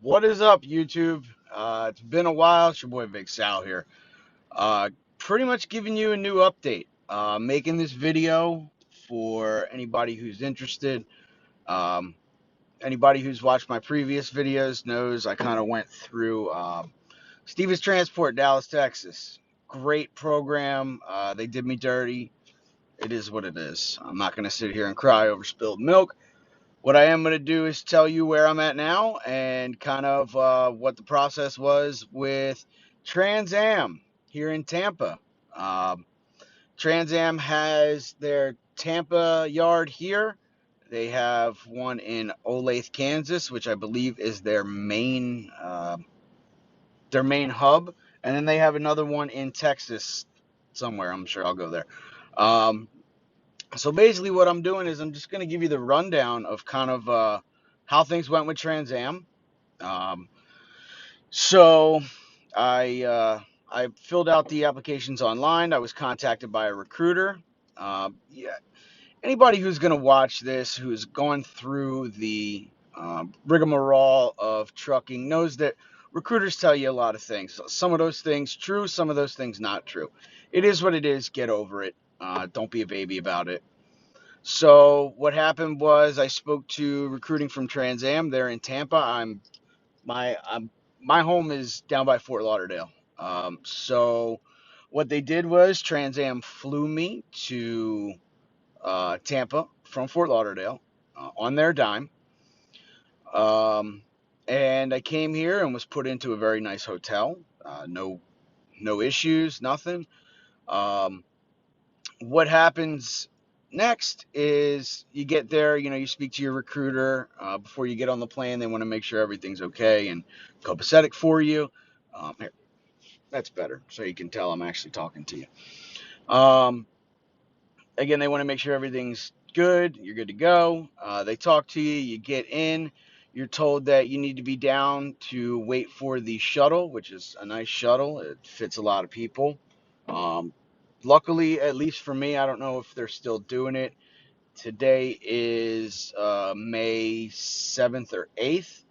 What is up, YouTube? It's been a while. It's your boy Big Sal here. Uh, Pretty much giving you a new update. Making this video for anybody who's interested. Um, Anybody who's watched my previous videos knows I kind of went through Stevens Transport, Dallas, Texas. Great program. They did me dirty. It is what it is. I'm not going to sit here and cry over spilled milk. What I am going to do is tell you where I'm at now and kind of what the process was with TransAm here in Tampa. Um, TransAm has their Tampa yard here. They have one in Olathe, Kansas, which I believe is their main hub, and then they have another one in Texas somewhere. I'm sure I'll go there. Um, so basically, what I'm doing is I'm just going to give you the rundown of kind of how things went with TransAm. Um, so I filled out the applications online. I was contacted by a recruiter. Yeah, anybody who's going to watch this, who's gone through the rigmarole of trucking, knows that recruiters tell you a lot of things. Some of those things true, some of those things not true. It is what it is. Get over it. Don't be a baby about it. So what happened was I spoke to recruiting from TransAm. They're in Tampa. My home is down by Fort Lauderdale. So what they did was TransAm flew me to Tampa from Fort Lauderdale on their dime. Um, and I came here and was put into a very nice hotel. No issues, nothing. Um, what happens next is you get there, you speak to your recruiter before you get on the plane. They want to make sure everything's okay and copacetic for you. Here, that's better, so you can tell I'm actually talking to you. Again, they want to make sure everything's good. You're good to go. They talk to you. You get in. You're told that you need to be down to wait for the shuttle, which is a nice shuttle. It fits a lot of people. Um, Luckily, at least for me, I don't know if they're still doing it. Today is May 7th or 8th.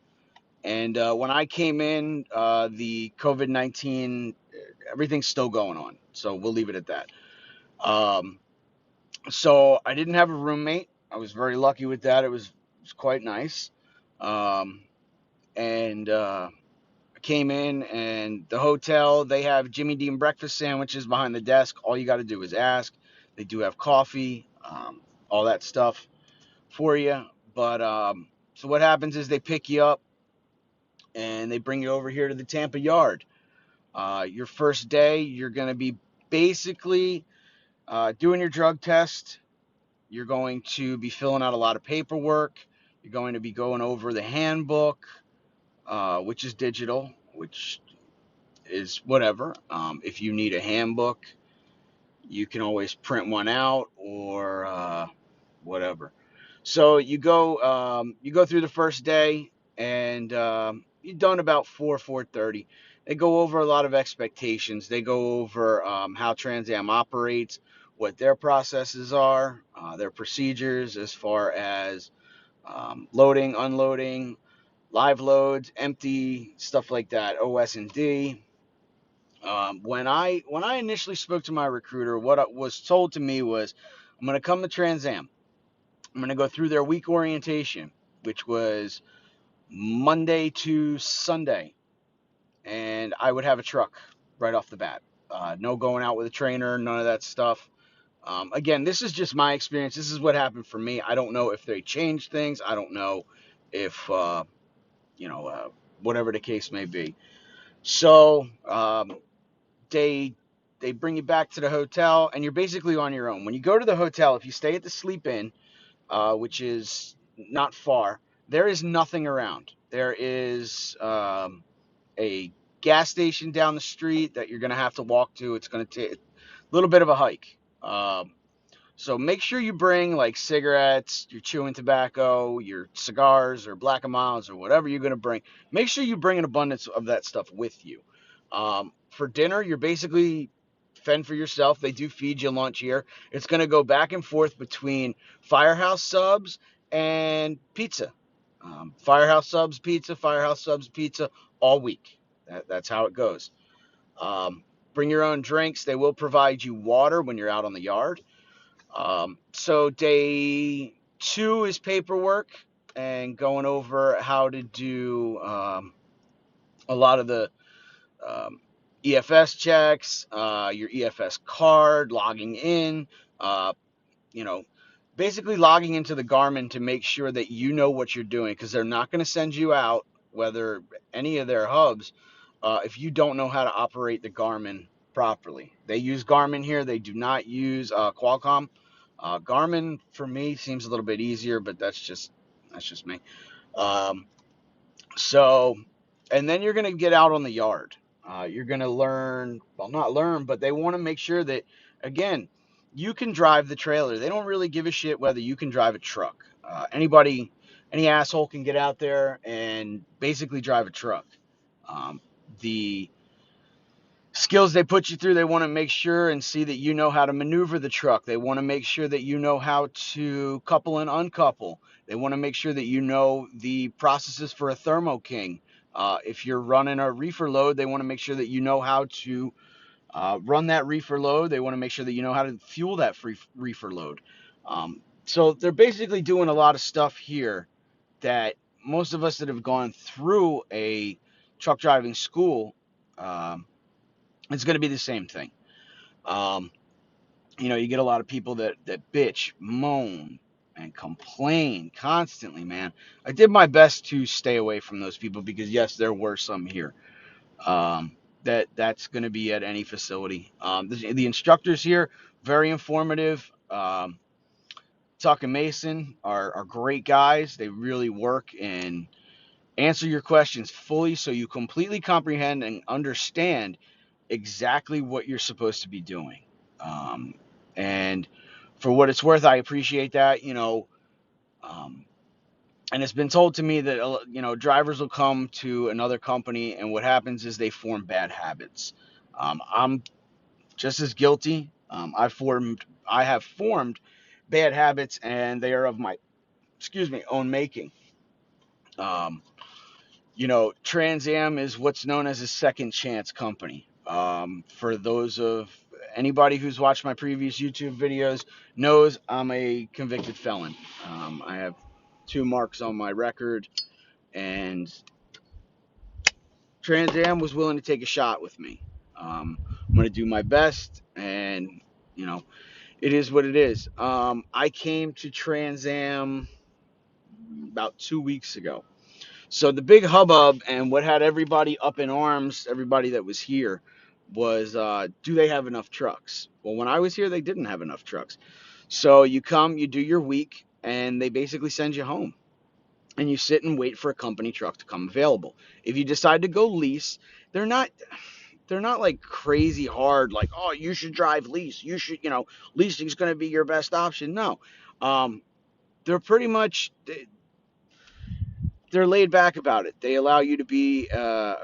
And when I came in, the COVID-19, everything's still going on. So we'll leave it at that. Um, so I didn't have a roommate. I was very lucky with that. It was quite nice. Um, and I came in, and the hotel, they have Jimmy Dean breakfast sandwiches behind the desk. All you got to do is ask. They do have coffee, all that stuff for you. But so what happens is they pick you up and they bring you over here to the Tampa yard. Your first day, you're going to be basically doing your drug test. You're going to be filling out a lot of paperwork. You're going to be going over the handbook, which is digital, which is whatever. If you need a handbook, you can always print one out or whatever. So you go through the first day, and you're done about 4:30. They go over a lot of expectations. They go over how TransAm operates, what their processes are, their procedures as far as loading, unloading, live loads, empty, stuff like that, OS and D. When I initially spoke to my recruiter, what was told to me was, I'm going to come to TransAm. I'm going to go through their week orientation, which was Monday to Sunday, and I would have a truck right off the bat. No going out with a trainer, none of that stuff. Again, this is just my experience. This is what happened for me. I don't know if they changed things. I don't know if, you know, uh, whatever the case may be. So they they bring you back to the hotel, and you're basically on your own. When you go to the hotel, if you stay at the Sleep Inn, which is not far, there is nothing around. There is a gas station down the street that you're going to have to walk to. It's going to take a little bit of a hike. So make sure you bring like cigarettes, your chewing tobacco, your cigars or Black and Miles or whatever you're going to bring. Make sure you bring an abundance of that stuff with you. For dinner, you're basically fend for yourself. They do feed you lunch here. It's going to go back and forth between Firehouse subs and pizza. Firehouse Subs Pizza all week. That's how it goes. Um, Bring your own drinks. They will provide you water when you're out on the yard. So day 2 is paperwork and going over how to do a lot of the um, EFS checks, your EFS card, logging in, uh, you know, basically logging into the Garmin to make sure that you know what you're doing, because they're not going to send you out, whether any of their hubs, if you don't know how to operate the Garmin properly. They use Garmin here. They do not use Qualcomm. Garmin for me seems a little bit easier, but that's just me. Um, so, and then you're going to get out on the yard. You're going to learn, well, not learn, but they want to make sure that, again, you can drive the trailer. They don't really give a shit whether you can drive a truck. Any asshole can get out there and basically drive a truck. The skills they put you through, they want to make sure and see that you know how to maneuver the truck. They want to make sure that you know how to couple and uncouple. They want to make sure that you know the processes for a Thermo King. If you're running a reefer load, they want to make sure that you know how to run that reefer load. They want to make sure that you know how to fuel that reefer load. So they're basically doing a lot of stuff here that most of us that have gone through a truck driving school, um, it's going to be the same thing. Um, you get a lot of people that bitch, moan, and complain constantly, man. I did my best to stay away from those people because, yes, there were some here. That's going to be at any facility. The instructors here, very informative. Tuck and Mason are great guys. They really work and answer your questions fully so you completely comprehend and understand exactly what you're supposed to be doing. Um, and for what it's worth, I appreciate that. Um, and it's been told to me that drivers will come to another company, and what happens is they form bad habits. I'm just as guilty. I have formed bad habits, and they are of my, excuse me, own making. Um, TransAm is what's known as a second chance company. For those of anybody who's watched my previous YouTube videos knows I'm a convicted felon. I have 2 marks on my record, and TransAm was willing to take a shot with me. I'm going to do my best, and you know, it is what it is. I came to TransAm about 2 weeks ago. So the big hubbub and what had everybody up in arms, everybody that was here, was do they have enough trucks? Well, when I was here, they didn't have enough trucks. So you come, you do your week, and they basically send you home. And you sit and wait for a company truck to come available. If you decide to go lease, they're not like crazy hard, like, oh, you should drive lease. You should, leasing's going to be your best option. No. They're pretty much they're laid back about it. They allow you to be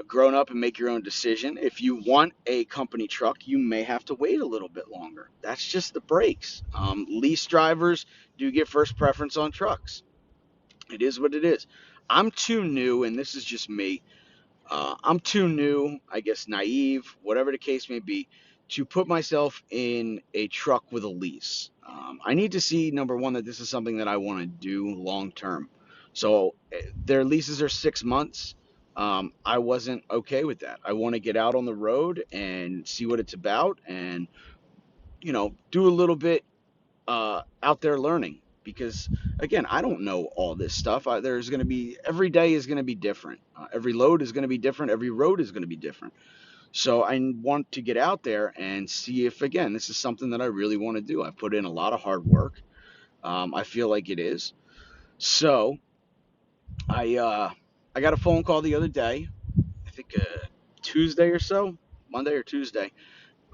grown up and make your own decision. If you want a company truck, you may have to wait a little bit longer. That's just the breaks. Lease drivers do get first preference on trucks. It is what it is. I'm too new, and this is just me. I'm too new, I guess naive, whatever the case may be, to put myself in a truck with a lease. I need to see, number one, that this is something that I want to do long term. So their leases are 6 months. I wasn't okay with that. I want to get out on the road and see what it's about, and do a little bit out there learning, because again, I don't know all this stuff. There's going to be, every day is going to be different. Every load is going to be different. Every road is going to be different. So I want to get out there and see if, again, this is something that I really want to do. I put in a lot of hard work. I feel like it is. So I got a phone call the other day, I think Tuesday or so, Monday or Tuesday,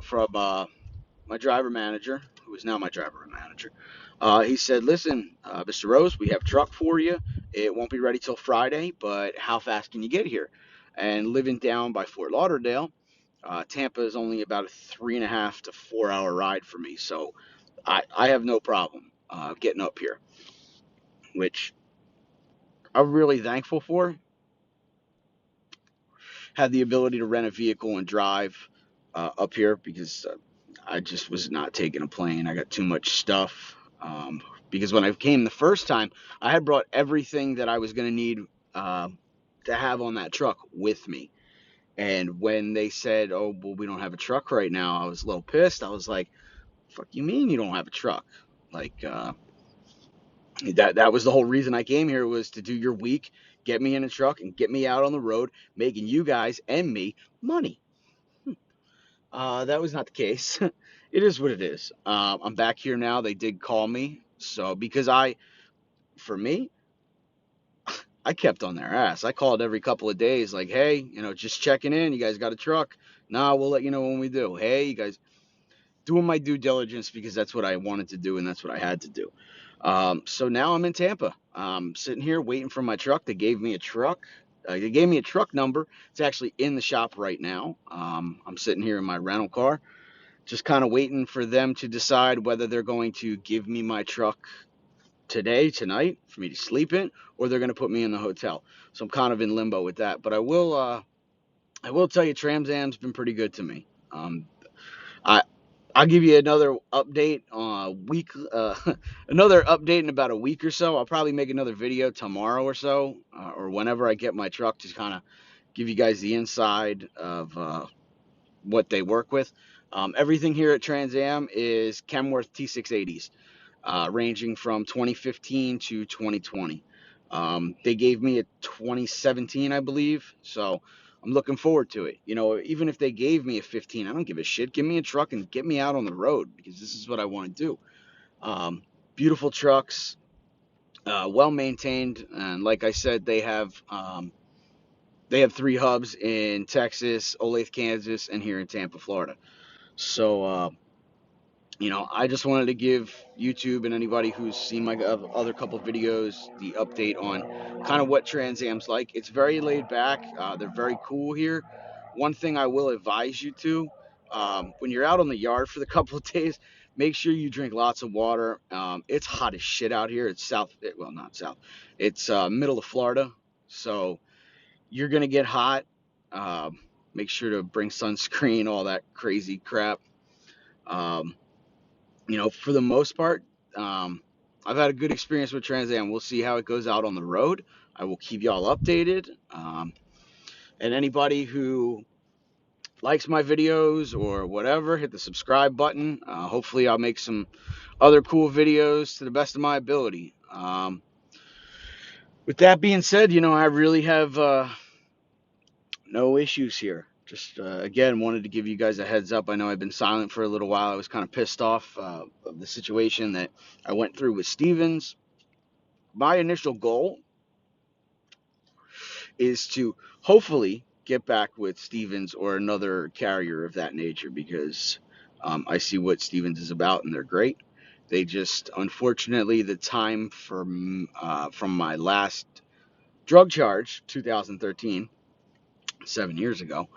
from my driver manager, who is now my driver manager. He said, listen, Mr. Rose, we have a truck for you. It won't be ready till Friday, but how fast can you get here? And living down by Fort Lauderdale, Tampa is only about a 3.5 to 4 hour ride for me. So I have no problem getting up here, which I'm really thankful for. Had the ability to rent a vehicle and drive up here because I just was not taking a plane. I got too much stuff. Because when I came the first time, I had brought everything that I was going to need uh, to have on that truck with me. And when they said, "Oh, well, we don't have a truck right now," I was a little pissed. I was like, "Fuck you mean you don't have a truck?" Like that was the whole reason I came here, was to do your week, get me in a truck, and get me out on the road, making you guys and me money. That was not the case. It is what it is. I'm back here now. They did call me, so because for me, I kept on their ass. I called every couple of days, like, "Hey, just checking in. You guys got a truck? Nah, we'll let you know when we do. Hey, you guys." Doing my due diligence because that's what I wanted to do and that's what I had to do. So now I'm in Tampa. Sitting here waiting for my truck. They gave me a truck. They gave me a truck number. It's actually in the shop right now. I'm sitting here in my rental car, just kind of waiting for them to decide whether they're going to give me my truck tonight, for me to sleep in, or they're going to put me in the hotel. So I'm kind of in limbo with that. But I will tell you, TransAm's been pretty good to me. I I'll give you another update another update in about a week or so. I'll probably make another video tomorrow or so, or whenever I get my truck, to kind of give you guys the inside of what they work with. Everything here at Trans Am is Kenworth T680s, ranging from 2015 to 2020. They gave me a 2017, I believe, so I'm looking forward to it. Even if they gave me a 15, I don't give a shit. Give me a truck and get me out on the road, because this is what I want to do. Um, Beautiful trucks, well maintained, and like I said, they have three hubs in Texas, Olathe, Kansas, and here in Tampa, Florida. So I just wanted to give YouTube and anybody who's seen my other couple videos the update on kind of what Trans Am's like. It's very laid back. They're very cool here. One thing I will advise you to, when you're out on the yard for the couple of days, make sure you drink lots of water. It's hot as shit out here. It's well, not south. It's middle of Florida, so you're gonna get hot. Um, Make sure to bring sunscreen, all that crazy crap. Um, for the most part, um, I've had a good experience with Trans Am. We'll see how it goes out on the road. I will keep y'all updated. And anybody who likes my videos or whatever, hit the subscribe button. Hopefully, I'll make some other cool videos to the best of my ability. With that being said, I really have no issues here. Just again, wanted to give you guys a heads up. I know I've been silent for a little while. I was kind of pissed off of the situation that I went through with Stevens. My initial goal is to hopefully get back with Stevens or another carrier of that nature, because I see what Stevens is about and they're great. They just, unfortunately, the time from my last drug charge, 2013, 7 years ago,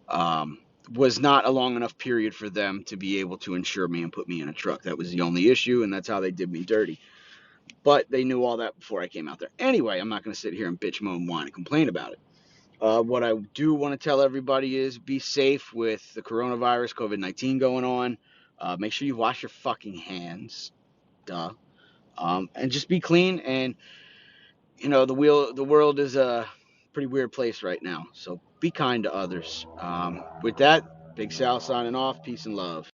um, was not a long enough period for them to be able to insure me and put me in a truck. That was the only issue, and that's how they did me dirty. But they knew all that before I came out there. Anyway, I'm not going to sit here and bitch, moan, whine, and complain about it. What I do want to tell everybody is be safe with the coronavirus, COVID-19 going on. Make sure you wash your fucking hands. Duh. And just be clean. And, the world is a pretty weird place right now. So be kind to others. With that, Big Sal signing off. Peace and love.